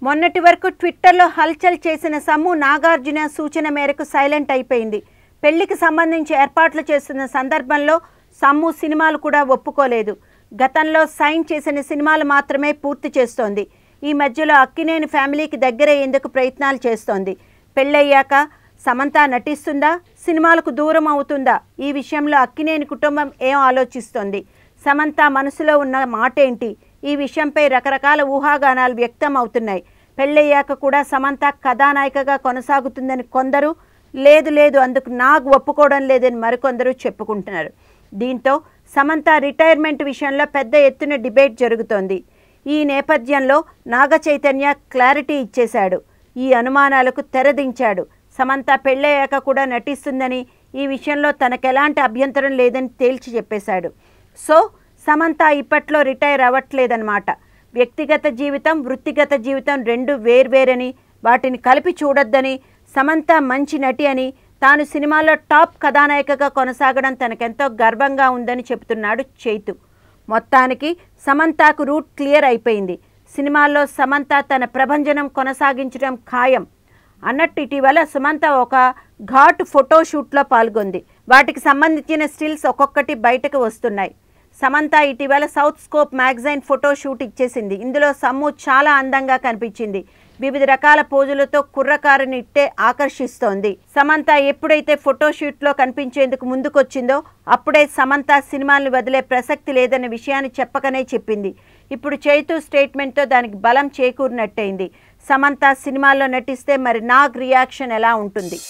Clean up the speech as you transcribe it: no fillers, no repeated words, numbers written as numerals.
మొన్నటి వరకు ట్విట్టర్లో హల్చల్ చేసిన సమ్ము నాగార్జున సూచన మేరకు సైలెంట్ అయిపోయింది. పెళ్లికి సంబంధించి ఏర్పాట్లు చేస్తున్న సందర్భంలో సమ్ము సినిమాలు కూడా ఒప్పుకోలేదు. గతంలో సైన్ చేసిన సినిమాలు మాత్రమే పూర్తి చేస్తోంది. ఈ మధ్యలో అక్కినేని ఫ్యామిలీకి దగ్గరయ్యేందుకు ప్రయత్నాలు చేస్తోంది. పెళ్ళయ్యాక సమంత నటిస్తుందా, సినిమాలకు దూరం అవుతుందా? ఈ విషయంలో అక్కినేని కుటుంబం ఏం ఆలోచిస్తోంది? సమంత మనసులో ఉన్న మాటేంటి? ఈ విషయంపై రకరకాల ఊహాగానాలు వ్యక్తం అవుతున్నాయి. పెళ్ళయ్యాక కూడా సమంత కథానాయికగా కొనసాగుతుందని కొందరు, లేదు అందుకు నాగ్ ఒప్పుకోవడం లేదని మరికొందరు చెప్పుకుంటున్నారు. దీంతో సమంత రిటైర్మెంట్ విషయంలో పెద్ద ఎత్తున డిబేట్ జరుగుతోంది. ఈ నేపథ్యంలో నాగ చైతన్య క్లారిటీ ఇచ్చేశాడు. ఈ అనుమానాలకు తెరదించాడు. సమంత పెళ్ళయ్యాక కూడా నటిస్తుందని, ఈ విషయంలో తనకెలాంటి అభ్యంతరం లేదని తేల్చి చెప్పేశాడు. సో సమంత ఇప్పట్లో రిటైర్ అవ్వట్లేదన్నమాట. వ్యక్తిగత జీవితం, వృత్తిగత జీవితం రెండు వేర్వేరని, వాటిని కలిపి చూడొద్దని, సమంత మంచి నటి అని, తాను సినిమాలో టాప్ కథానాయికగా కొనసాగడం తనకెంతో గర్వంగా ఉందని చెబుతున్నాడు చైతు. మొత్తానికి సమంతకు రూట్ క్లియర్ అయిపోయింది. సినిమాల్లో సమంత తన ప్రభంజనం కొనసాగించడం ఖాయం అన్నట్టు ఇటీవల సమంత ఒక ఘాట్ ఫోటోషూట్లో పాల్గొంది. వాటికి సంబంధించిన స్టిల్స్ ఒక్కొక్కటి బయటకు వస్తున్నాయి. సమంత ఇటీవల సౌత్ స్కోప్ మ్యాగజైన్ ఫోటోషూట్ ఇచ్చేసింది. ఇందులో సమ్ము చాలా అందంగా కనిపించింది. వివిధ రకాల పోజులతో కుర్రకారుని ఇట్టే ఆకర్షిస్తోంది. సమంత ఎప్పుడైతే ఫోటోషూట్లో కనిపించేందుకు ముందుకొచ్చిందో అప్పుడే సమంత సినిమాల్ని వదిలే ప్రసక్తి లేదనే విషయాన్ని చెప్పకనే చెప్పింది. ఇప్పుడు చైతు స్టేట్మెంట్తో దానికి బలం చేకూరినట్టయింది. సమంత సినిమాల్లో నటిస్తే మరి నాగ్ రియాక్షన్ ఎలా ఉంటుంది?